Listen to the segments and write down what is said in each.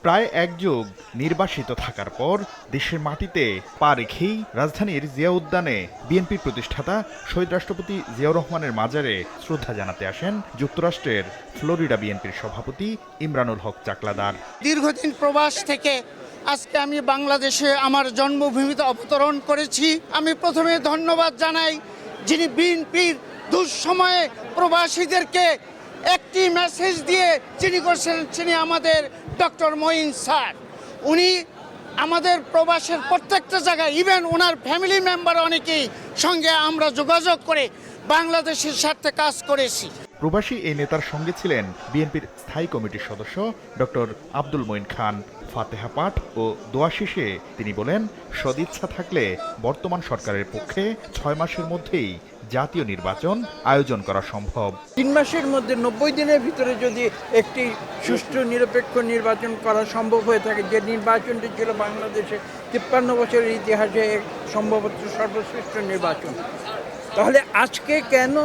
প্রায় এক যুগ নির্বাসিত থাকার পর দেশের মাটিতে পা রেখেই রাজধানীর জিয়া উদ্যানে বিএনপির প্রতিষ্ঠাতা শহীদ রাষ্ট্রপতি জিয়াউর রহমানের মাজারে শ্রদ্ধা জানাতে আসেন যুক্তরাষ্ট্রের ফ্লোরিডা বিএনপির সভাপতি ইমরানুল হক চাকলাদার। দীর্ঘদিন প্রবাস থেকে আজকে আমি বাংলাদেশে আমার জন্মভূমিতে অবতরণ করেছি। আমি প্রথমে ধন্যবাদ জানাই যিনি বিএনপির দুঃসময়ে প্রবাসীদেরকে একটি মেসেজ দিয়ে যিনি করছেন, তিনি আমাদের ডক্টর মঈন স্যার। উনি আমাদের প্রবাসের প্রত্যেকটা জায়গায়, ইভেন ওনার ফ্যামিলি মেম্বার অনেকেই সঙ্গে আমরা যোগাযোগ করে বাংলাদেশের স্বার্থে কাজ করেছি। প্রবাসী এই নেতার সঙ্গে ছিলেন বিএনপির স্থায়ী কমিটির সদস্য ডক্টর আব্দুল মঈন খান। ফাতেহা পাঠ ও দোয়া শেষে তিনি বলেন, সদিচ্ছা থাকলে বর্তমান সরকারের পক্ষে 6 মাসের মধ্যেই জাতীয় নির্বাচন আয়োজন করা সম্ভব। 3 মাসের মধ্যে 90 দিনের ভিতরে যদি একটি সুষ্ঠু নিরপেক্ষ নির্বাচন করা সম্ভব হয়ে থাকে, যে নির্বাচনটি ছিল বাংলাদেশে 53 বছরের ইতিহাসে সম্ভবত সর্বশ্রেষ্ঠ নির্বাচন, তাহলে আজকে কেন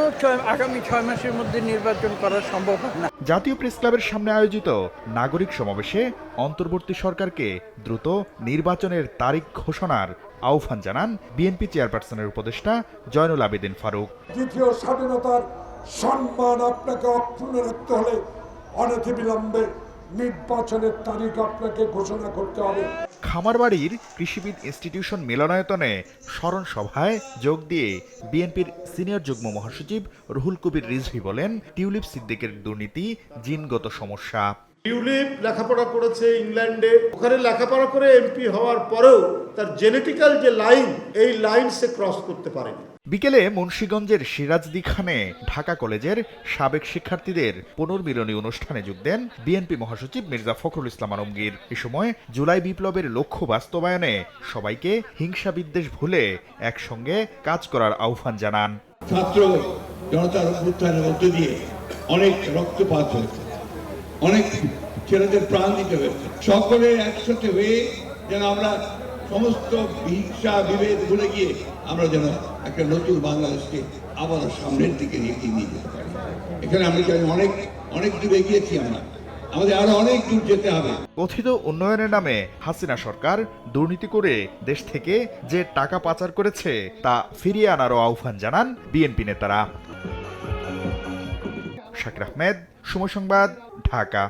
আগামী 6 মাসের মধ্যে নির্বাচন করা সম্ভব না? জাতীয় প্রেস ক্লাবের সামনে আয়োজিত নাগরিক সমাবেশে অন্তর্বর্তী সরকারকে দ্রুত নির্বাচনের তারিখ ঘোষণার আহ্বান জানান বিএনপি চেয়ারপারসনের উপদেষ্টা জয়নুল আবেদিন ফারুক। দ্বিতীয় স্বাধীনতার সম্মান আপনাকে অক্ষুণ্ণ রাখতে হলে অনতিবিলম্বে নির্বাচনের তারিখ আপনাকে ঘোষণা করতে হবে। খামারবাড়ির কৃষিবিদ ইনস্টিটিউশন মিলনায়তনে স্মরণ সভায় যোগ দিয়ে বিএনপির সিনিয়র যুগ্ম মহাসচিব রুহুল কবির রিজভী বলেন, টিউলিপ সিদ্দিকের দুর্নীতি জিনগত সমস্যা। টিউলিপ লেখাপড়া করেছে ইংল্যান্ডে, ওখানে লেখাপড়া করে এমপি হওয়ার পরেও তার জেনেটিক্যাল যে লাইন, এই লাইন সে ক্রস করতে পারেনি। বিকেলে মুন্সিগঞ্জের সিরাজদি খানে ঢাকা কলেজের সাবেক শিক্ষার্থীদের পুনর্মিলনী অনুষ্ঠানে যোগ দেন বিএনপি মহাসচিব মির্জা ফখরুল ইসলাম আলমগীর। এ সময় জুলাই বিপ্লবের লক্ষ্য বাস্তবায়নে সবাইকে হিংসা বিদ্বেষ ভুলে একসঙ্গে কাজ করার আহ্বান জানান। ছাত্র জনতার অভ্যুত্থানের মধ্য দিয়ে অনেক রক্তপাত হয়েছে, অনেক ছেলেদের প্রাণ দিতে হয়েছে। সকলে একসাথে হয়ে যেন আমরা সমস্ত হিংসা বিভেদ ভুলে গিয়ে আমরা যেন একটা নতুন বাংলাদেশকে আবার সামনের দিকে এগিয়ে নিয়ে যেতে পারি। এখানে আমরা অনেক অনেক দূর এগিয়েছি, আমাদের আরো অনেক দূর যেতে হবে। কথিত উন্নয়নের নামে হাসিনা সরকার দুর্নীতি করে দেশ থেকে যে টাকা পাচার করেছে তা ফিরিয়ে আনারও আহ্বান জানান বিএনপি নেতারা। শাকির আহমেদ, সময় সংবাদ, ঢাকা।